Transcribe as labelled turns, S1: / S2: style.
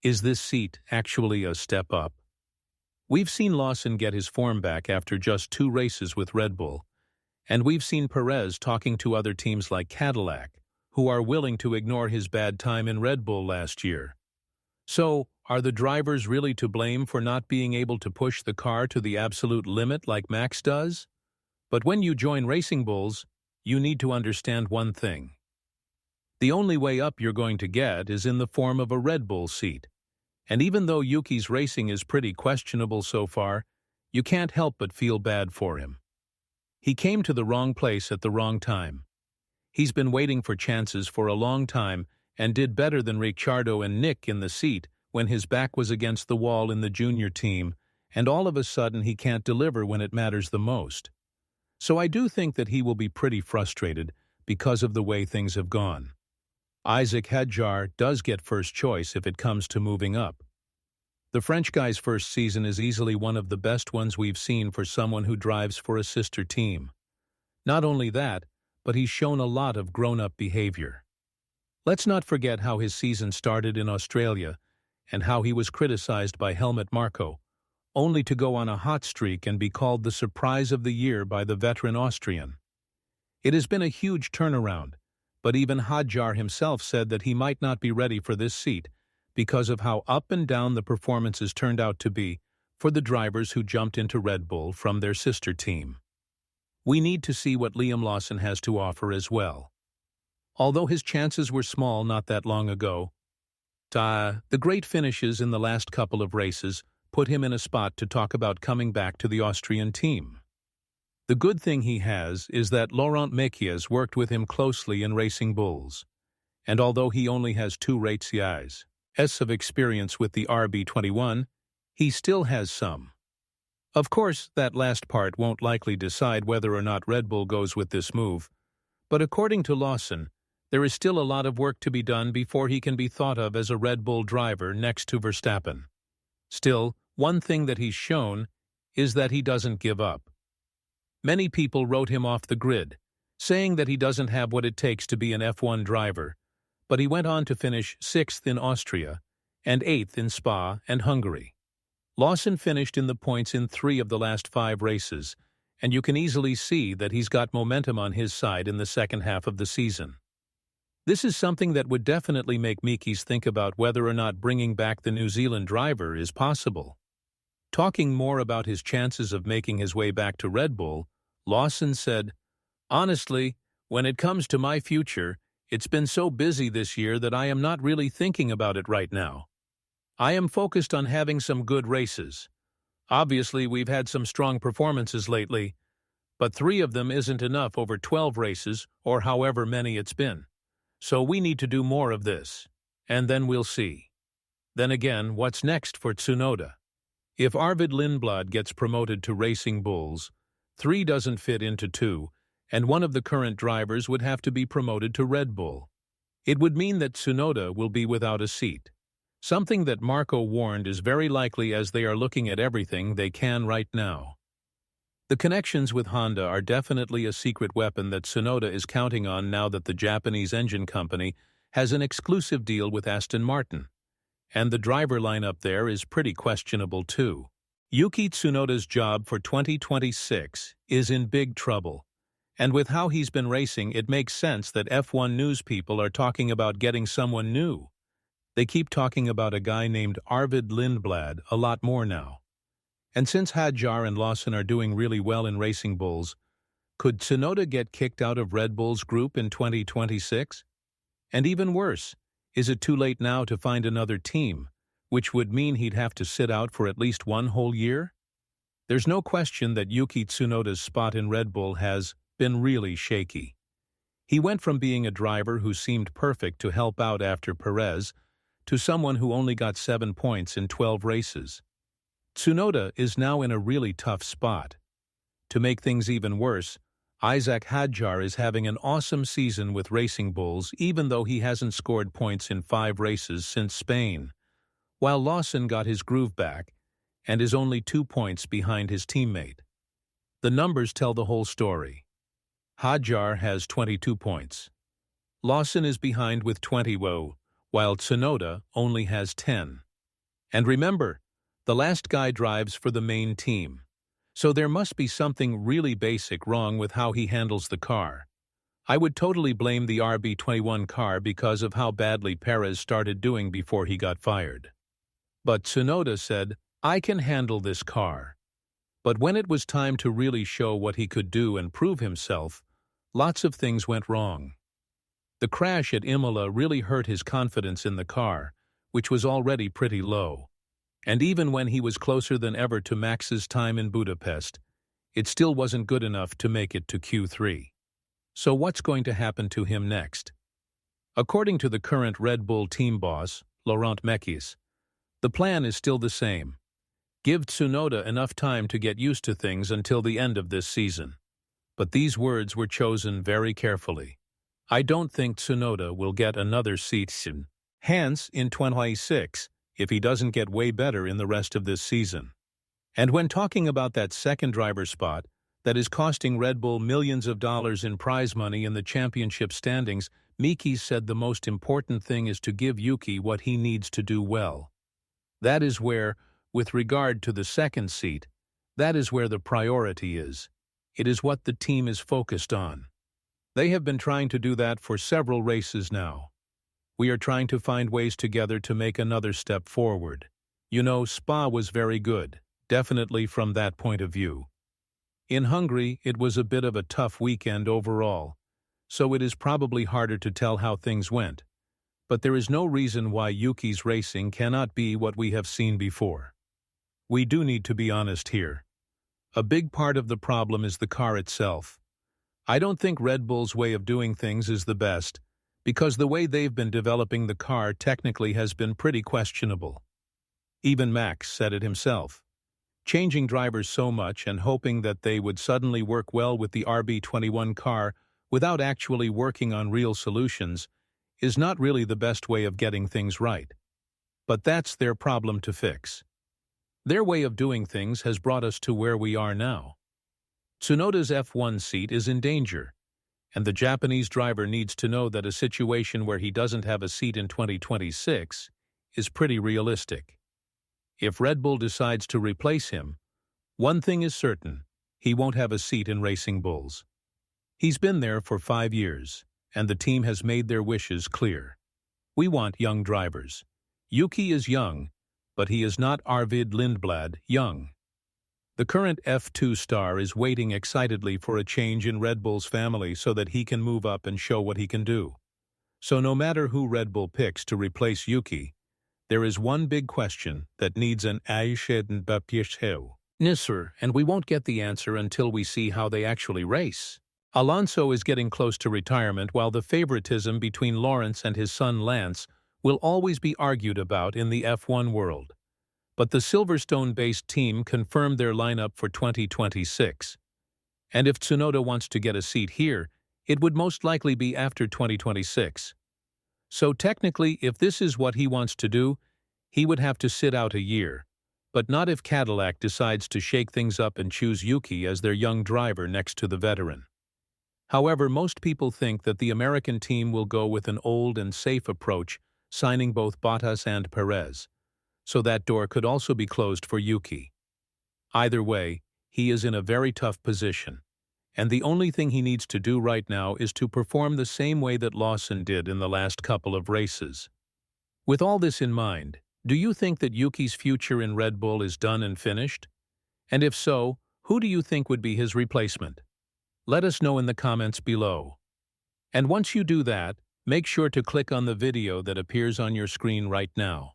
S1: Is this seat actually a step up? We've seen Lawson get his form back after just 2 races with Red Bull, and we've seen Perez talking to other teams like Cadillac, who are willing to ignore his bad time in Red Bull last year. So, are the drivers really to blame for not being able to push the car to the absolute limit like Max does? But when you join Racing Bulls, you need to understand one thing. The only way up you're going to get is in the form of a Red Bull seat. And even though Yuki's racing is pretty questionable so far, you can't help but feel bad for him. He came to the wrong place at the wrong time. He's been waiting for chances for a long time and did better than Ricciardo and Nick in the seat when his back was against the wall in the junior team, and all of a sudden he can't deliver when it matters the most. So I do think that he will be pretty frustrated because of the way things have gone. Isaac Hadjar does get first choice if it comes to moving up. The French guy's first season is easily one of the best ones we've seen for someone who drives for a sister team. Not only that, but he's shown a lot of grown-up behavior. Let's not forget how his season started in Australia and how he was criticized by Helmut Marko, only to go on a hot streak and be called the surprise of the year by the veteran Austrian. It has been a huge turnaround, but even Hadjar himself said that he might not be ready for this seat because of how up and down the performances turned out to be for the drivers who jumped into Red Bull from their sister team. We need to see what Liam Lawson has to offer as well. Although his chances were small not that long ago, the great finishes in the last couple of races put him in a spot to talk about coming back to the Austrian team. The good thing he has is that Laurent Mekies worked with him closely in Racing Bulls, and although he only has 2 races of experience with the RB21, he still has some. Of course, that last part won't likely decide whether or not Red Bull goes with this move, but according to Lawson, there is still a lot of work to be done before he can be thought of as a Red Bull driver next to Verstappen. Still, one thing that he's shown is that he doesn't give up. Many people wrote him off the grid, saying that he doesn't have what it takes to be an F1 driver, but he went on to finish 6th in Austria and 8th in Spa and Hungary. Lawson finished in the points in 3 of the last 5 races, and you can easily see that he's got momentum on his side in the second half of the season. This is something that would definitely make Mekies think about whether or not bringing back the New Zealand driver is possible. Talking more about his chances of making his way back to Red Bull, Lawson said, "Honestly, when it comes to my future, it's been so busy this year that I am not really thinking about it right now. I am focused on having some good races. Obviously, we've had some strong performances lately, but 3 of them isn't enough over 12 races or however many it's been. So we need to do more of this, and then we'll see. Then again, what's next for Tsunoda? If Arvid Lindblad gets promoted to Racing Bulls, 3 doesn't fit into 2, and one of the current drivers would have to be promoted to Red Bull. It would mean that Tsunoda will be without a seat, something that Marko warned is very likely as they are looking at everything they can right now. The connections with Honda are definitely a secret weapon that Tsunoda is counting on now that the Japanese engine company has an exclusive deal with Aston Martin. And the driver lineup there is pretty questionable too. Yuki Tsunoda's job for 2026 is in big trouble. And with how he's been racing, it makes sense that F1 news people are talking about getting someone new. They keep talking about a guy named Arvid Lindblad a lot more now. And since Hadjar and Lawson are doing really well in Racing Bulls, could Tsunoda get kicked out of Red Bull's group in 2026? And even worse, is it too late now to find another team, which would mean he'd have to sit out for at least 1 whole year? There's no question that Yuki Tsunoda's spot in Red Bull has been really shaky. He went from being a driver who seemed perfect to help out after Perez to someone who only got 7 points in 12 races. Tsunoda is now in a really tough spot. To make things even worse, Isaac Hadjar is having an awesome season with Racing Bulls even though he hasn't scored points in 5 races since Spain, while Lawson got his groove back and is only 2 points behind his teammate. The numbers tell the whole story. Hadjar has 22 points. Lawson is behind with 20, while Tsunoda only has 10. And remember, the last guy drives for the main team. So there must be something really basic wrong with how he handles the car. I would totally blame the RB21 car because of how badly Perez started doing before he got fired. But Tsunoda said, "I can handle this car." But when it was time to really show what he could do and prove himself, lots of things went wrong. The crash at Imola really hurt his confidence in the car, which was already pretty low. And even when he was closer than ever to Max's time in Budapest, it still wasn't good enough to make it to Q3. So what's going to happen to him next? According to the current Red Bull team boss, Laurent Mekies, the plan is still the same. Give Tsunoda enough time to get used to things until the end of this season. But these words were chosen very carefully. I don't think Tsunoda will get another season, hence in 2026, if he doesn't get way better in the rest of this season. And when talking about that second driver spot that is costing Red Bull millions of dollars in prize money in the championship standings, Mekies said the most important thing is to give Yuki what he needs to do well. That is where, with regard to the second seat, that is where the priority is. It is what the team is focused on. They have been trying to do that for several races now. We are trying to find ways together to make another step forward. You know, Spa was very good, definitely from that point of view. In Hungary, it was a bit of a tough weekend overall, so it is probably harder to tell how things went. But there is no reason why Yuki's racing cannot be what we have seen before. We do need to be honest here. A big part of the problem is the car itself. I don't think Red Bull's way of doing things is the best, because the way they've been developing the car technically has been pretty questionable. Even Max said it himself. Changing drivers so much and hoping that they would suddenly work well with the RB21 car without actually working on real solutions is not really the best way of getting things right. But that's their problem to fix. Their way of doing things has brought us to where we are now. Tsunoda's F1 seat is in danger, and the Japanese driver needs to know that a situation where he doesn't have a seat in 2026 is pretty realistic. If Red Bull decides to replace him, one thing is certain, he won't have a seat in Racing Bulls. He's been there for 5 years, and the team has made their wishes clear. We want young drivers. Yuki is young, but he is not Arvid Lindblad young. The current F2 star is waiting excitedly for a change in Red Bull's family so that he can move up and show what he can do. So no matter who Red Bull picks to replace Yuki, there is one big question that needs an answer, and we won't get the answer until we see how they actually race. Alonso is getting close to retirement, while the favoritism between Lawrence and his son Lance will always be argued about in the F1 world. But the Silverstone-based team confirmed their lineup for 2026. And if Tsunoda wants to get a seat here, it would most likely be after 2026. So technically, if this is what he wants to do, he would have to sit out a year. But not if Cadillac decides to shake things up and choose Yuki as their young driver next to the veteran. However, most people think that the American team will go with an old and safe approach, signing both Bottas and Perez. So that door could also be closed for Yuki. Either way, he is in a very tough position, and the only thing he needs to do right now is to perform the same way that Lawson did in the last couple of races. With all this in mind, do you think that Yuki's future in Red Bull is done and finished? And if so, who do you think would be his replacement? Let us know in the comments below. And once you do that, make sure to click on the video that appears on your screen right now.